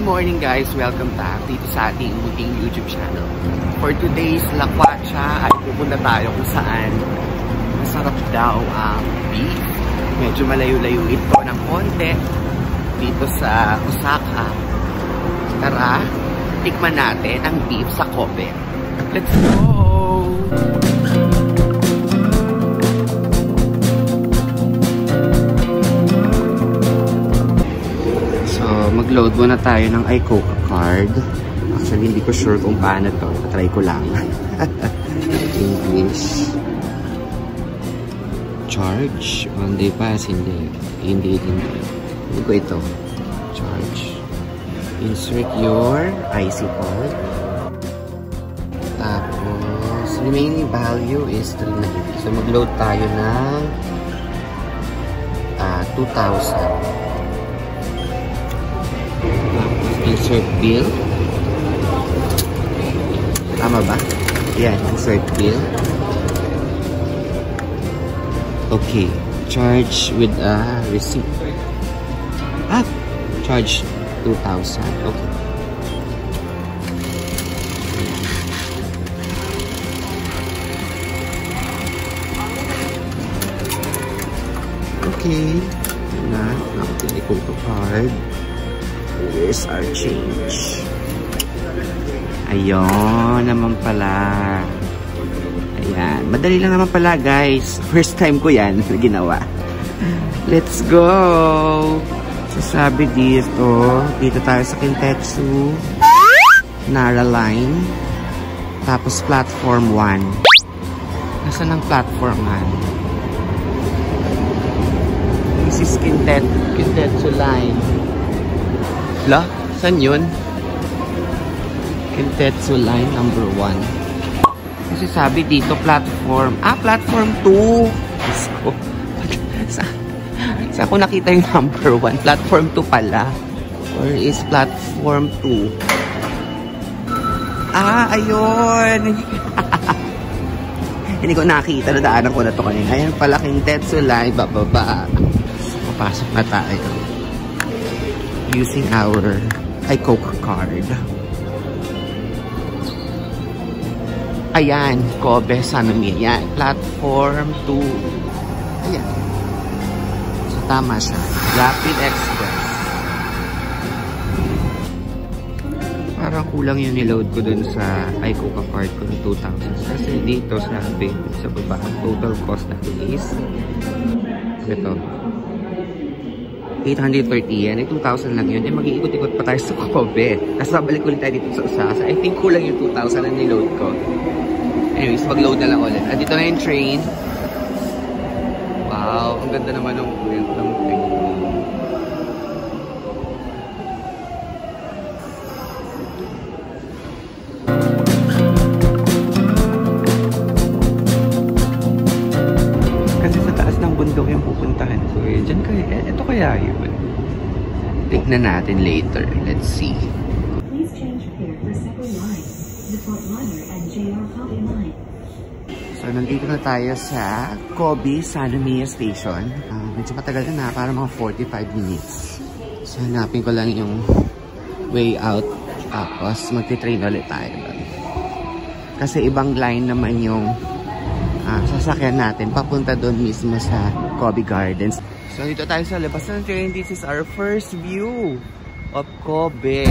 morning guys! Welcome back dito sa ating munting YouTube channel. For today's lakwacha ay pupunta tayo kung saan masarap daw ang beef. Medyo malayo-layo ito ng konti dito sa Osaka. Tara, tikman natin ang beef sa Kobe. Let's go! Mag-load muna tayo ng iCoca card. Actually, hindi ko sure kung paano to. Try ko lang. English. Charge. On day pass. Hindi ko ito. Charge. Insert your IC card. Tapos, remaining value is 390. So, mag-load tayo ng 2,000. Insert bill. Tama ba? Yan, insert bill. Okay. Charge with a receipt. Charge 2,000. Okay. Okay. Nakapili ko ito card. Here's our change. Ayun naman pala. Ayan. Madali lang naman pala guys. First time ko yan na ginawa. Let's go! So sabi dito tayo sa Kintetsu Nara Line. Tapos platform 1. Nasaan ang platform 1? This is Kintetsu Line. La? Saan yun? Kintetsu Line number 1. Kasi sabi dito platform. Platform 2. So, saan ko nakita yung number 1? Platform 2 pala. Where is platform 2? Ayun! Hindi ko nakita. Nadaanan ko na ito kanina. Ayan pala Kintetsu Line. Bababa. Papasok na tayo. Using our iCoca card. Ayan, Kobe Sanumi. Ayan, platform 2. Ayan. So, tama siya. Rapid Express. Parang kulang yung niload ko dun sa iCoca card ko ng 2,000. Kasi dito sabi sa baba, total cost na is ito. 830 yan. 2,000 lang yun. Mag-iikot-ikot pa tayo sa Kobe. Tapos babalik ulit tayo dito sa Osaka. I think kulang yung 2,000 na niload ko. Anyways, mag-load na lang ulit. Dito na yung train. Wow, ang ganda naman ng train. Kasi sa taas ng bundok yung pupuntahan ko eh. Diyan kaya, ito kaya yun. Tignan natin later. Let's see. Please change here for several lines. The Frontliner and JR Kobe line. So, nandito na tayo sa Kobe Sanumi Station. Medyo matagal na para mga 45 minutes. So, hanapin ko lang yung way out. Tapos, magti-train ulit tayo. Kasi ibang line naman yung sasakyan natin papunta doon mismo sa Kobe Gardens. So, dito tayo sa labas ng train. This is our first view of Kobe.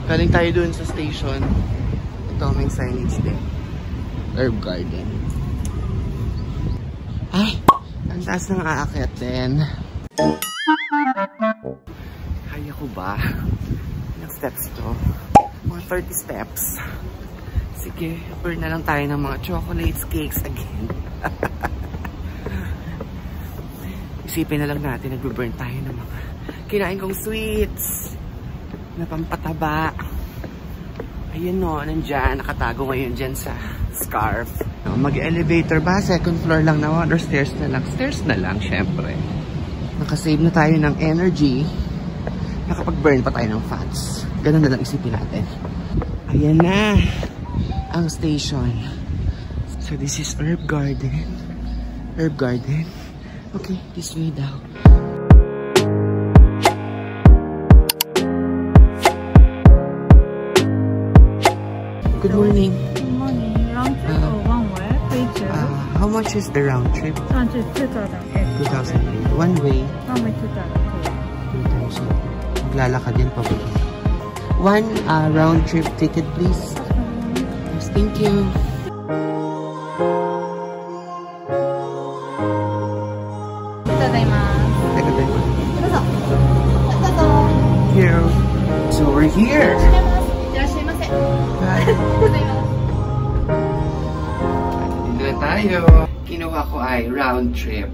Galing tayo dun sa station. Ito may signage din. Herb Garden. Ay! Ang taas ng aakyat din. Kaya ko ba? Ilang steps to? Mga 30 steps. Sige, burn na lang tayo ng mga chocolates, cakes again. Isipin na lang natin, nag-burn tayo ng mga kinain kong sweets na pampataba. Ayun no, nandyan, nakatago ngayon dyan sa scarf. Mag-elevator ba? Second floor lang naman or stairs na lang? Stairs na lang, syempre. Nakasave na tayo ng energy. Nakapag-burn pa tayo ng fats. Ganun na lang isipin natin. Ayan na ang station. So this is Herb Garden. Herb Garden. Okay, this way daw. Good morning. Good morning. Round trip or one way? Free trip. How much is the round trip? Round trip 2008. 2008. One way. One way 2008. 2,000. Maglalakad yan pa ba? One round trip ticket, please. Yes, thank you. Here. So we're here. Hi. Dito na tayo. Kinuha ko ay round trip.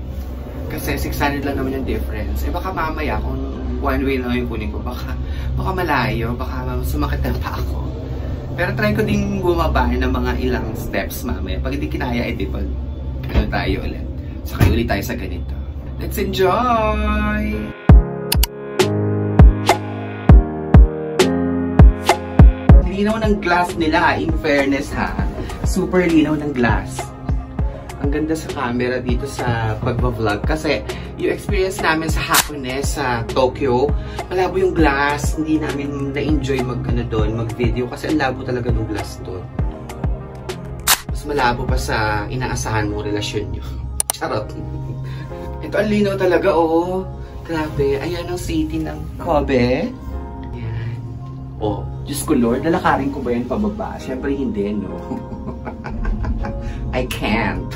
Kasi 600 lang naman yung difference. Eh baka mamaya kung one way lang yung kunin ko, baka malayo, baka sumakit na pa ako. Pero try ko ding bumaba ng mga ilang steps mamaya. Pag hindi kinaya, edi pag tayo ulit. Sakay ulit tayo sa ganito. Let's enjoy! Linaw ng glass nila, in fairness ha. Super linaw ng glass. Ang ganda sa camera dito sa pagbablog kasi yung experience namin sa Hakone sa Tokyo, malabo yung glass. Hindi namin na-enjoy mag-video kasi ang labo talaga ng glass doon. Mas malabo pa sa inaasahan mo relasyon nyo. Charot. Ito ang linaw talaga, oh. Grabe. Ayan ang city ng Kobe. Ayan. Oh, Diyos ko Lord, lalakarin ko ba yan pababa? Siyempre hindi, no? I can't.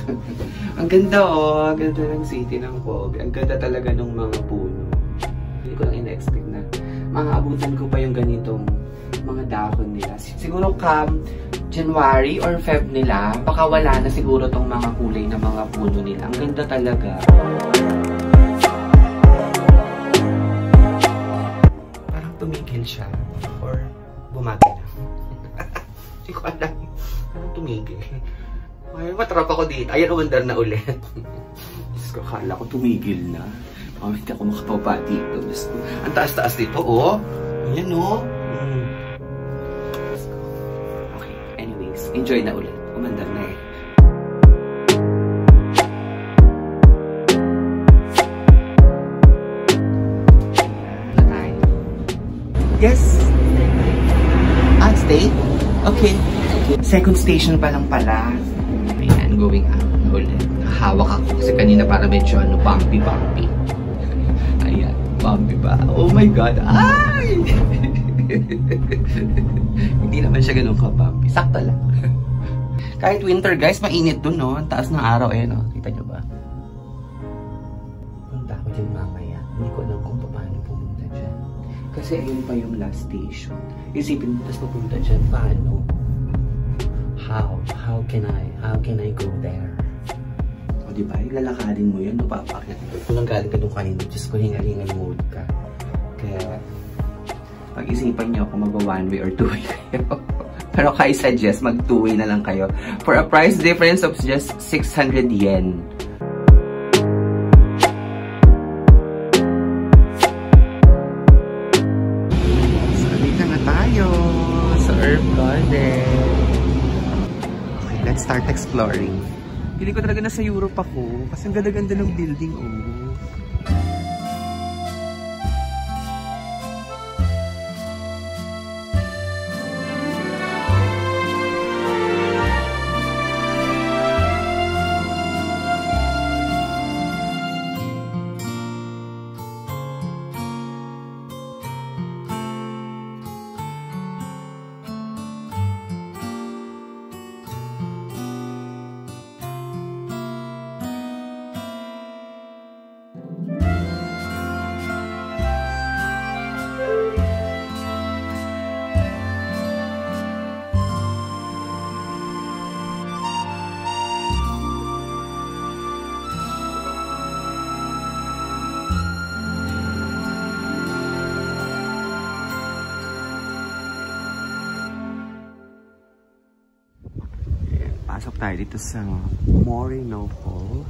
Ang ganda, oh. Ang ganda ng city ng Kobe. Ang ganda talaga ng mga puno. Hindi ko lang in-expect na makaabutan ko pa yung ganitong mga dahon nila. Siguro January or Feb nila, baka wala na siguro tong mga kulay na mga puno nila. Ang ganda talaga. Parang tumigil siya. Or bumati na. Hindi ko alam. Parang tumigil. Ay, matrap ako dito. Ayan, umandar na ulit. Diyos ko, akala ko tumigil na. Baka hindi ako makapaba dito. Diyos ko. Ang taas-taas dito, oh. Ayan, oh. Okay, anyways. Enjoy na ulit. Umandar na eh. Ayan na tayo. Yes. Stay? Okay. Second station pa lang pala. Ayan, going up na ulit. Hawak ako kasi kanina para medyo bumpy. Ayan, bumpy pa. Oh my God. Ay! Hindi naman siya ganun ka-bumpy. Sakto lang. Kahit winter guys, mainit dun, no? Ang taas ng araw, eh, no? Kita nyo ba? Punta ako dyan mamaya. Hindi ko alam kung paano pumunta dyan. Kasi ayun pa yung last station. Isipin mo, tapos pupunta dyan, paano? How can I go there? O diba, lalakadin mo yan, napapakit. Kung nang galing ka nung kanina, just ko hingal-hingal mood ka. Kaya, pag-isipan nyo kung magwa one way or two way kayo. Pero I suggest, mag two way na lang kayo. For a price difference of just 600 yen. Herb Garden. Okay, let's start exploring. Pili ko talaga nasa Europe ako kasi ang ganda-ganda ng building, oh. Pasok tayo dito sa Morinoco.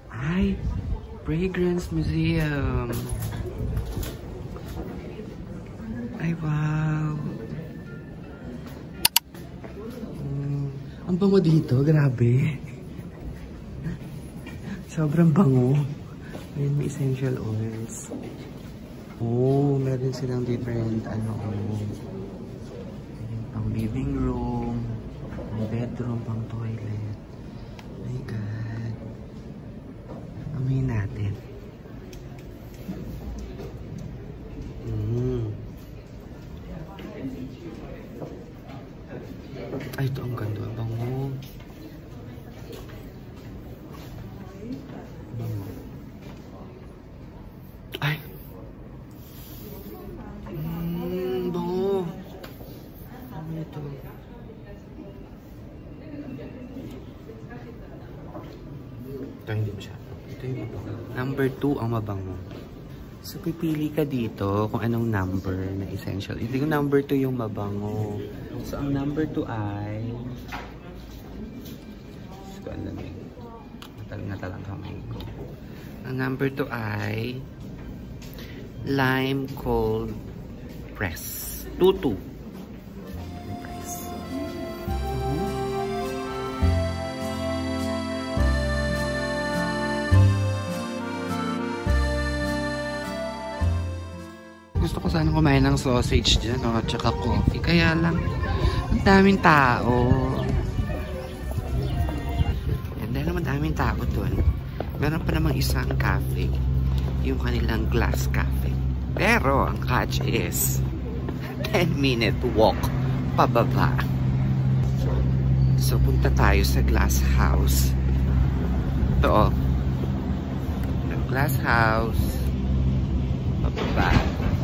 Ay, Fragrance Museum. Ay, wow. Ang bango dito, grabe. Sobrang bango. Ayun, may essential oils. Oh, meron silang different, pang living room, pang bedroom, pang toilet. Oh my God. Amoy natin. Ay, ito ang ganda. Bango. Ay. Bango. Ano ito? Ito hindi masyado. Ito yung mabango. Number 2 ang mabango. So, pipili ka dito kung anong number na essential. Hindi ko number 2 yung mabango. So, ang number 2 ay... So, ang lamig. Matalang kamay ko. Ang number 2 ay... Lime Cold Press. 2-2. Gusto ko sana kumain ng sausage dyan, at saka coffee. Kaya lang, ang daming tao. Yan, dahil naman daming tao doon. Meron pa namang isang cafe. Yung kanilang glass cafe. Pero, ang catch is 10-minute walk pababa. So, punta tayo sa glass house. Ito, yung glass house. Pababa.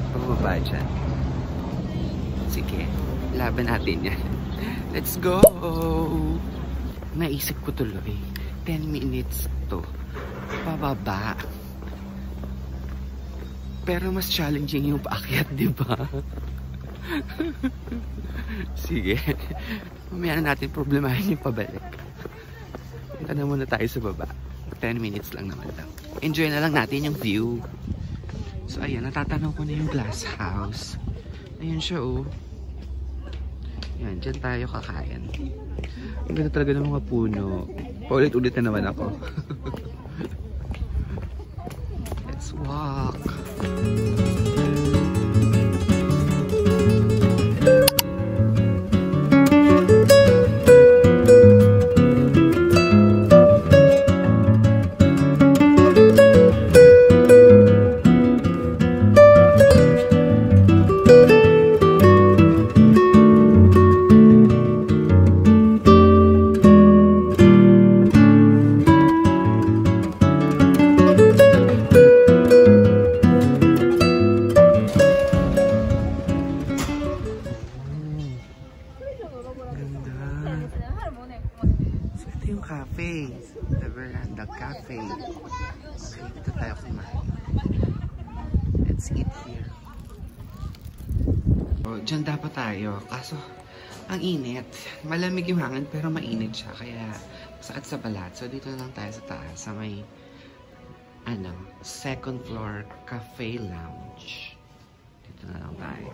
Pababa dyan. Sige, laban natin yan. Let's go! Naisip ko tuloy, 10 minutes to pababa. Pero mas challenging yung paakyat, di ba? Sige. Mamaya na natin problemahin yung pabalik. Punta na muna tayo sa baba. 10 minutes lang naman daw. Enjoy na lang natin yung view. So, ayan. Natatanaw ko na yung glass house. Ayan siya, oh. Ayan. Dyan tayo kakain. Ang ganda talaga ng mga puno. Paulit-ulit na naman ako. Let's walk. Cafe. The Veranda Cafe. Okay, dito tayo kumain. Let's eat here. So, dyan dapat tayo. Kaso, ang init. Malamig yung hangin pero mainit siya. Kaya, masakit sa balat. So, dito lang tayo sa taas. Sa may, second floor cafe lounge. Dito na lang tayo.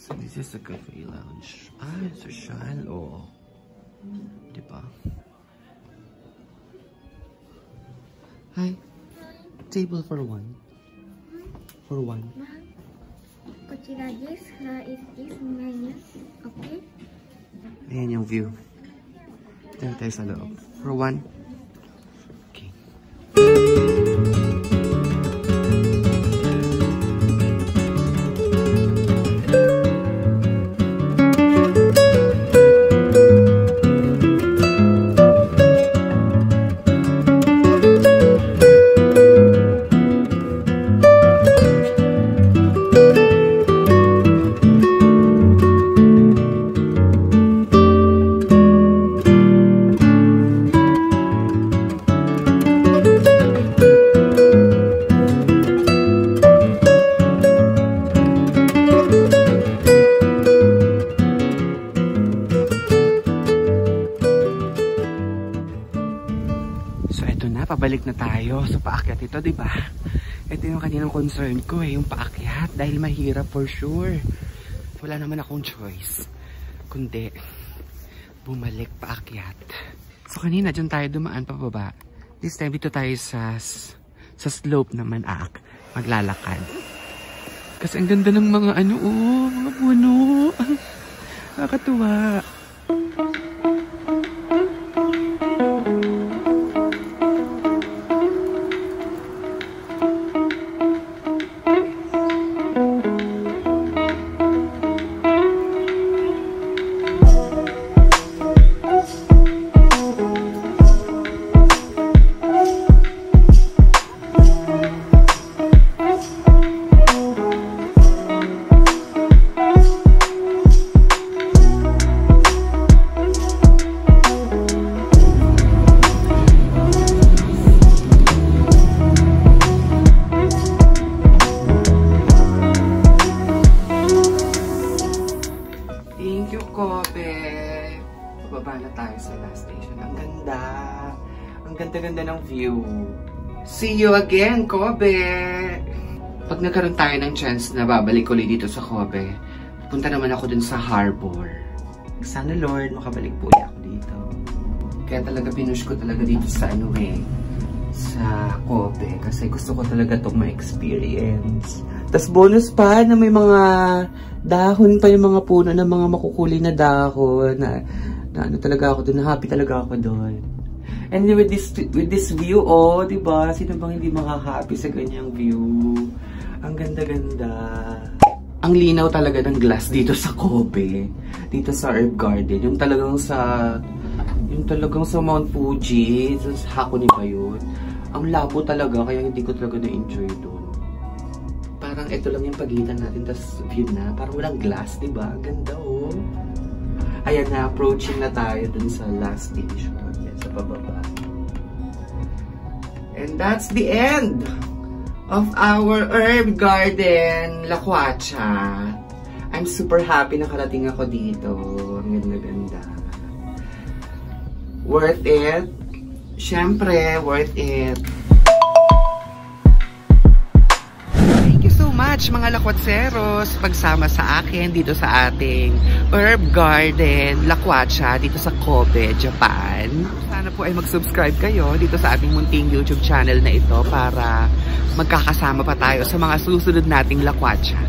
So, this is the cafe lounge. Ah, social. Oo. Diba? Hi. Table for one. For one. Kochira is this menu. Okay. Ayan yung view. Diyan tayo sa loob. For one. Okay. pabalik na tayo. So paakyat ito, di ba? Ito yung kaninang concern ko yung paakyat. Dahil mahirap for sure. Wala naman akong choice. Kundi, bumalik paakyat. So kanina dyan tayo dumaan pababa. This time dito tayo sa slope naman maglalakad. Kasi ang ganda ng mga mga puno. Nakakatuwa. Ganda ng view. See you again, Kobe! Pag nagkaroon tayo ng chance na babalik ulit dito sa Kobe, punta naman ako dun sa harbor. Sana Lord, makabalik po ulit ako dito. Kaya talaga pinush ko talaga dito sa sa Kobe. Kasi gusto ko talaga itong ma-experience. Tapos bonus pa na may mga dahon pa yung mga puno ng mga makukulay na dahon. Na ano talaga ako dun, happy talaga ako dun. And with this view, diba? Sino bang hindi makaka-happy sa ganyang view? Ang ganda-ganda. Ang linaw talaga ng glass dito sa Kobe. Dito sa Herb Garden. Yung talagang sa Mount Fuji. Sa Hakone ba yun? Ang labo talaga, kaya hindi ko talaga na-enjoy doon. Parang ito lang yung pagitan natin, tas view na. Parang walang glass, diba? Ang ganda, Ayan na, approaching na tayo dun sa last station. Sa pababa. And that's the end of our Herb Garden, Lacuacha. I'm super happy nakarating ako dito. Ang ganda-ganda. Worth it? Syempre, worth it. Much mga lakwatseros pagsama sa akin dito sa ating Herb Garden Lacuacha dito sa Kobe, Japan. Sana po ay mag-subscribe kayo dito sa ating munting YouTube channel na ito para magkakasama pa tayo sa mga susunod nating Lacuacha.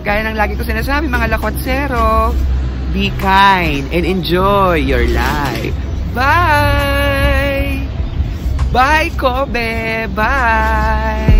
Gaya ng lagi ko sinasabi mga lakwatsero, be kind and enjoy your life. Bye! Bye Kobe! Bye!